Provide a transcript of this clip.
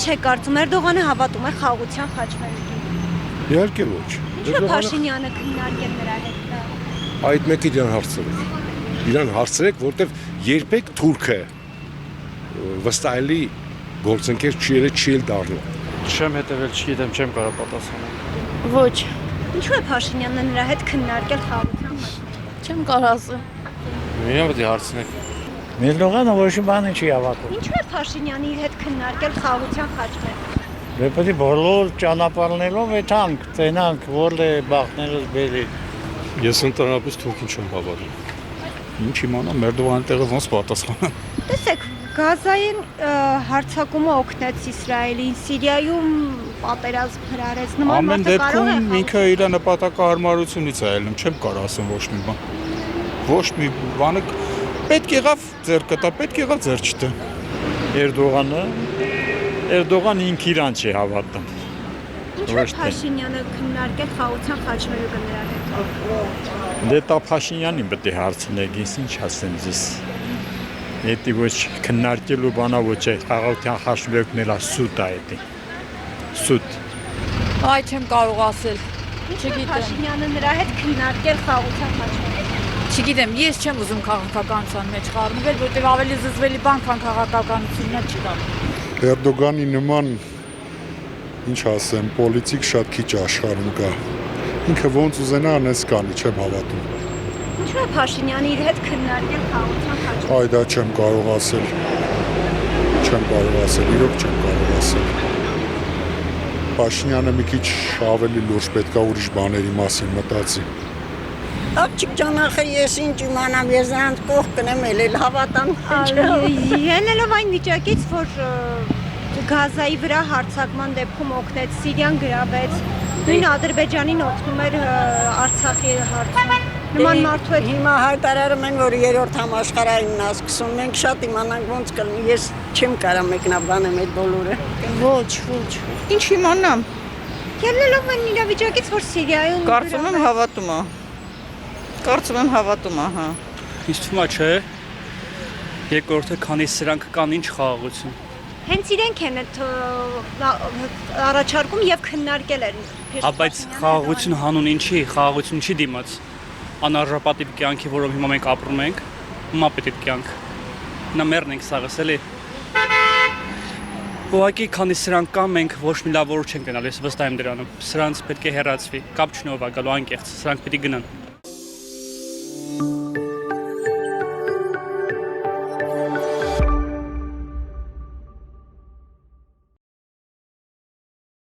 Ինչ է կարծում, Էրդողանը հավատում է խաղաղության խաչմերուկին։ Իհարկե ոչ։ Ինչու Փաշինյանը քննարկել նրա հետ։ Այդ մեկը իրան հարցրեք։ Իրան հարցրեք, որտեվ երբեք թուրքը վստահելի գործընկեր չի եղել, չի էլ դառնա։ Չեմ հետևել, չգիտեմ, չեմ կարող պատասխանել։ Ոչ, Ինչու է Փաշինյանը նրա հետ քննարկել խաղաղության խաչմերուկին։ չեմ կարող ասել։ Միա պետք է հարցնեք։ Էրդողանը ոչ մի բան չի հավատում։ Ինչու է Փաշինյանի հետ քննարկել խաղաղության խաչմերուկին։ Պետք է բոլոր ճանապարհներով էթանք, տենանք, որը բախներս բերի։ Ես ընդհանրապես թուրքին չեմ հավատում։ Ինչ իմանամ, Էրդողանի տեղը ոնց պատասխանեմ։ Տեսեք, Գազային հարձակումը օգնեց Իսրայելին, Սիրիայում պատերազմ հրահրեց, նման Ամեն մարդը կարող է դեպքում ինքը իր նպատակահարմարությունից է ելնում, չեմ կարող ասեմ ոչ մի բան։ Ոչ մի բանը պետք եղավ ձեռ կտա, պետք եղավ ձեռ չտա։ Էրդողան ինք իրան չի հավատում։ Ինչու է Փաշինյանը քննարկել խաղաղության խաչմերուկը նրա հետ։ Դե տա Փաշինյանին պետք է հարցնեք, ես ինչ ասեմ ձեզ։ Էդի ոչ քննարկելու բանա ոչ է, խաղաղության խաչմերուկն էլա սուտ է էդի։ Սուտ։ Այ չեմ կարող ասել։ Ինչու է Փաշինյանը նրա հետ քննարկել խաղաղության խաչմերուկը։ Չգիտեմ, ես չեմ ուզում քաղաքականության մեջ խառնվել, որտեղ ավելի զզվելի բան, քան քաղաքականությունն չկա։ Էրդողանի նման ինչ ասեմ, պոլիտիկ շատ քիչ աշխարհում կա։ Ինքը ոնց ուզենա անես կանի, չեմ հավատում։ Ինչու է Փաշինյանը իր հետ քննարկել խաղաղության խաչմերուկը։ Այ դա չեմ կարող ասել։ Չեմ կարող ասել, իրոք չեմ կարող ասել։ Փաշինյանը մի քիչ ավելի լուրջ պետք է ուրիշ բաների մասին մտածի։ Աղջիկ ջան, ախր ես ինչ իմանամ, ես նրանց կողք կնեմ էլ հավատամ։ Ելնելով այն վիճակից, որ Գազայի վրա հարձակման դեպքում օգնեց, Սիրիան գրավեց, նույն Ադրբեջանին օգնում էր Արցախի հարցում։ Նման մարդու հետ Հիմա հայտարարում են, որ երրորդ համաշխարհայինն է սկսում, մենք շատ իմանանք ոնց կլինի, ես չեմ կարող մեկնաբանեմ այդ բոլորը։ Ոչ։ Ինչ իմանամ։ ելնելով այն իրավիճակից, որ Սիրիայում Կարծում եմ հավատում, ահա։ Իսկ թվում է չէ, երկրորդը քանի սրանք կան ինչ խաղաղություն։ հենց իրենք են առաջարկում եւ քննարկել են։ Բայց խաղաղություն հանուն ինչի, խաղաղություն չի դիմաց։ Անարժապատիվ կյանքի, որով հիմա մենք ապրում ենք, մապետիվ կյանք։ Նա մեռն ենք սաղս էլի։ Ուղղակի քանի սրանք կան, մենք ոչ մի լավ որ չենք գնալ, ես վստահ եմ դրանում։ Սրանց պետք է հեռացվի, կապ չնով է գալու անկեղծ, սրանք պետք է գնան։